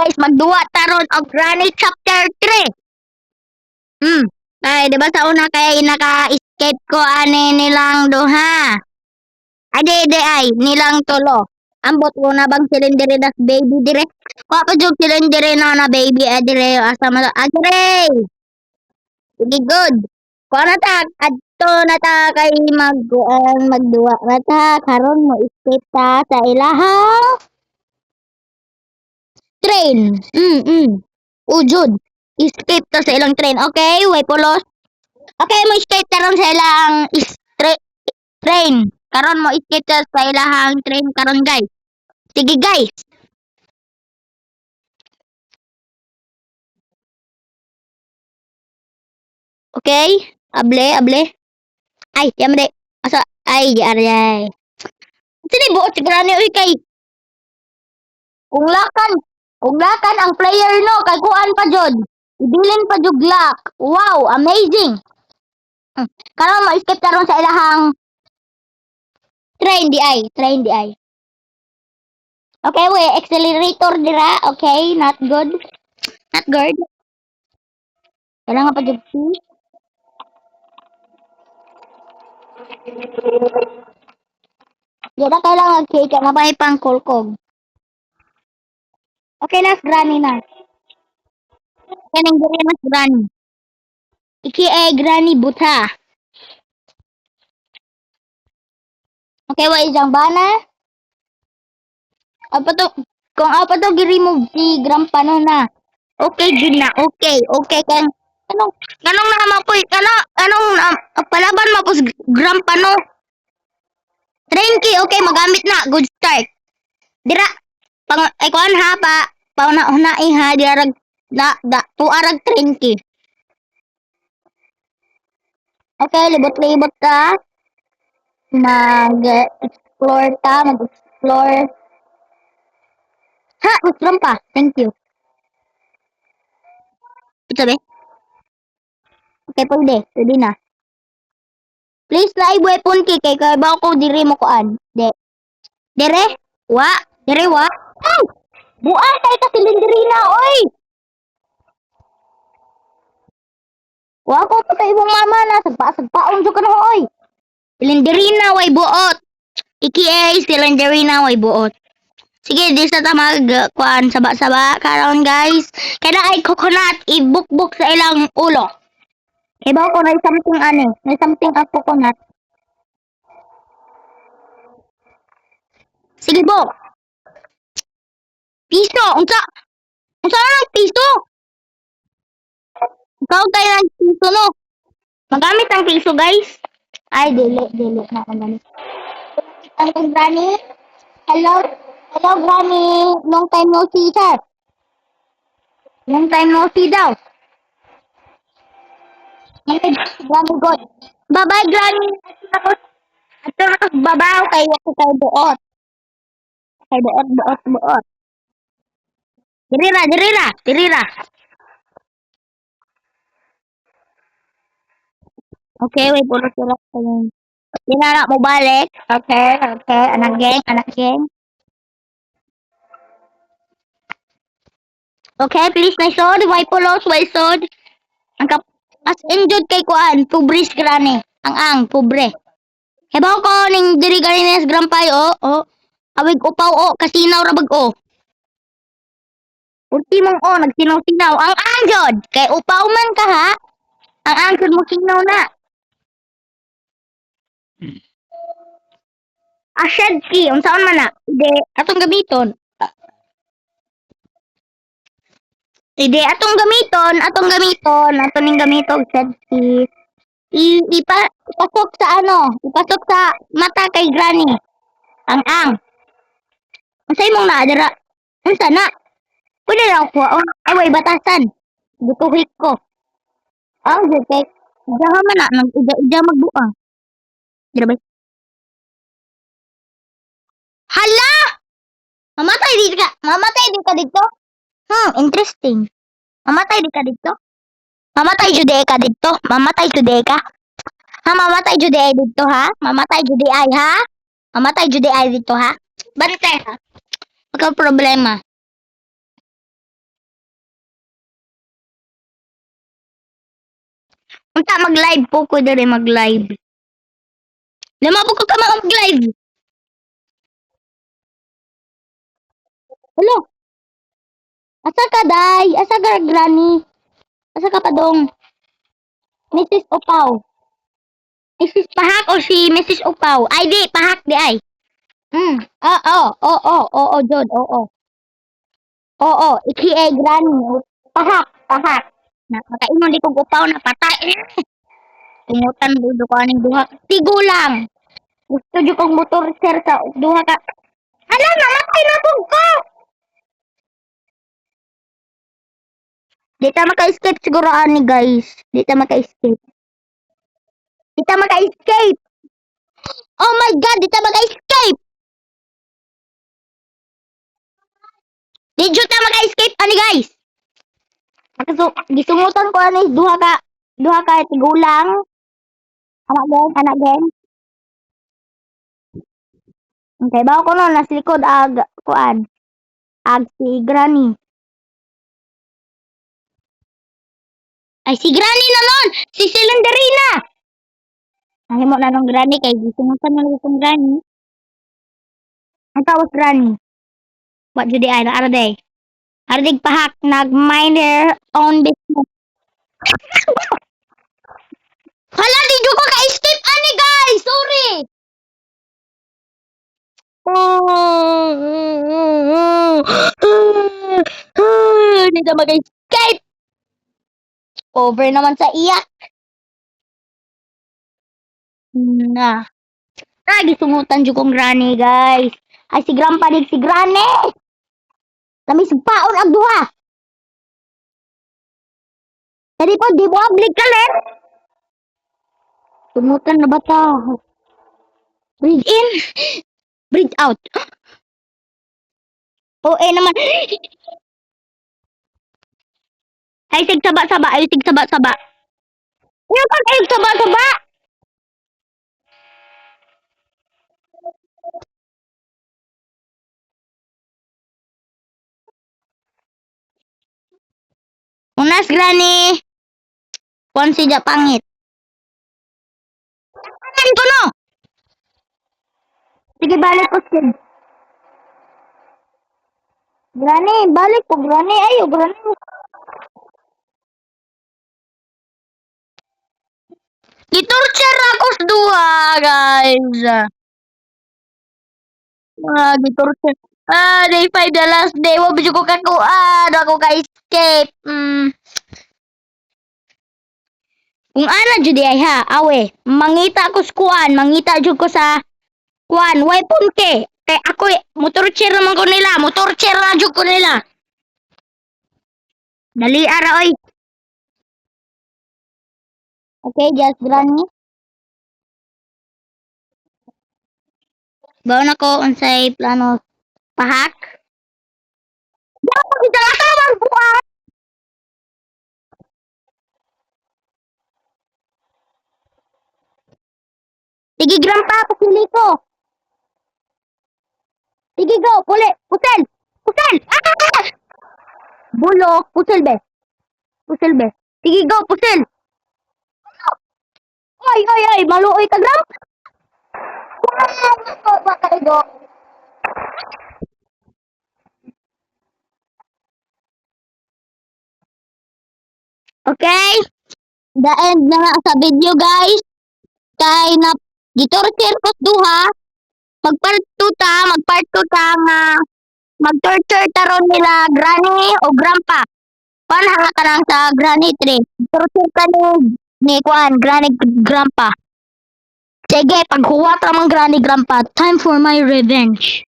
guys, magduwa taron og Granny chapter 3. Ay, di ba sa una kay naka-escape ko ani nilang duha. Ay, nilang tulo. Ambot ko na bang silindire das baby dire. Wa pa jog silindire na baby adire asa man adire. Sige good. Kuha na ta adto na ta kay magduwa na ta karon mo escape ta sa ilahang train. Ujud. Escape ta sa ilang train. Okay, way pulos. Okay, mo escape karon sa ilang train. Karon mo escape ta sa ilahang train karon guys. Sige guys. Okay, able. Ay, yamre. Asa ay di aray. Sini buot si Granny uy kay kung lakan ang player no kay kuan pa jud. Ibilin pa jud lock. Wow, amazing. Karon mo escape karon sa ilahang train di ay. Okay, we accelerator dira. Okay, not good. Not good. Kailangan pa jud si. Di na kailangan cake na may pang kulkog. Okay na, Granny na. Kanang diri na Granny. Iki ay Granny buta. Okay, wa isang bana. Apa to? Kung apa to gi-remove si Grandpa no na. Okay, good na. Okay kan. Kanong na mapoy kanong palaban mapos Grandpa no. Trainky, okay, magamit na. Good start. Dira pang ay kuan ha pa pauna-una ha dirag tuarag trainky. Okay, libot-libot ka. Mag-explore. Ha, Grandpa. Thank you. Sabi? Okay, pwede na. Please live weapon kay bawo ko diri mo kuan. Dire? Wa? Ay! Buan kay ka silinderina oy. Wa ko pa imong mama na sagpaon jud kana oy. Silinderina way buot. Iki ay silinderina way buot. Sige, di sa ta kuan saba karon guys. Kaya ay coconut ibukbuk sa ilang ulo. Ibaw ko na something ang coconut. Sige po. Piso, unsa lang piso? Ikaw tayo ng piso no. Magamit ang piso guys. Ay, dili na gamit. Ang Granny. Hello Granny. Long time no see sir. Long time no see daw. Granny God. Bye-bye, Granny. Ato na babaw kay ako kay buot. Kay buot. Dirira. Okay, wait, pulo sila ko yun. Dinara mo balik. Okay. Anak geng. Okay, please, my sword. Why pulos, why sword? As injured kay kuan, pobres Granny. Ang pobre. Hebaw ko ning diri Granny Grandpa o. Awig upaw o, kasinaw ra bag o. Ultimong o, nagsinaw-sinaw. Ang anjod, kay upaw man ka ha. Ang anjod mo sinaw na. Ashed key, unsaon man na? Ide, atong gamiton. Ato ning gamiton, shed key. Ipasok sa mata kay Granny. Ang. Unsay mong naadara? Unsa na? Pwede na ako ay way batasan. Butuhik ko. Ang kay jaha man na nag-ida magbuang. Grabe. Hala! Mamatay di ka dito? Interesting. Mamatay di ka dito? Mamatay jud ka dito? Mamatay jud ka? Ha, mamatay jud dito ha? Mamatay jud ay ha? Mamatay jud ay dito ha? Bantay ha? Wala problema. Unta mag-live po ko diri mag-live. Lama po ko ka mag-live. Hello. Asa ka day? Asa ka granny? Asa ka padong? Mrs. Opaw. Mrs. Pahak o si Mrs. Opaw? Ay di, Pahak di ay. Oo, oo, Jod, oo. Oo, iki ay granny. Pahak, Pahak. Makaingon di kong Upaw na patay. Tungutan budo ko aning duha. Tigulang. Gusto jud kong motor sir sa duha ka. Hala, namatay na pug ko. Di ta maka-escape siguro ani guys. Di ta maka-escape. Di ta maka-escape. Oh my god, di ta maka-escape. Di jud ta maka-escape ani guys. Gisungutan ko ani duha ka tigulang. Anak gen. Okay, bawo ko no nasa likod kuan. Ag si Granny. Ay si Granny naman, si Silinderina. Nahimo na nung Granny kay gisungutan na itong Granny. Ang tawag Granny. What jud ay na araday. Aradig pahak nag-mind their own business. Hala, di jud ko ka-escape ani guys. Sorry. Hindi ka mag-escape. Over naman sa iyak. Na. Gisungutan jud kong Granny guys. Ay si Grandpa dig si Granny. Kami paon ang duha. Tadi po di mo ablik kalit. Tumutan na bata. Breathe in. Breathe out. Naman. Ay sig saba-saba. Ay sig saba-saba. Ano pag ay saba-saba? Unas Granny. Ponsi ja pangit. Ano ko no? Sige balik ko skin. Granny, balik po Granny. Ayo Granny. Gitorture ako sa duha, guys. Gitorture. Day 5 the last day. Wa ba ko kakuan. Ako ka-escape. Kung ana jud ay ha, awe. Mangita ko sa kuan. Mangita jud ko sa kuan. Way punke. Kay ako motorcher naman ko nila. Motorcher na jud ko nila. Dali ara oy. Okay, just Granny. Bawa na ko unsay plano pahak. Dapat kita naman buwan. Sige Grandpa, pasili ko. Sige go, puli, putel. Putel. Ah! Bulok, putel be. Putel be. Sige go, putel. Ay, maluoy ka Grandpa. Baka igo. Okay? The end na nga sa video guys. Kay na gitorture ko duha. Magpart 2 ta nga mag-torture taron nila Granny o Grandpa. Panhala ka lang sa Granny 3. Torture ka ni kuan Granny Grandpa. Sige, paghuwat ramang Granny Grandpa. Time for my revenge.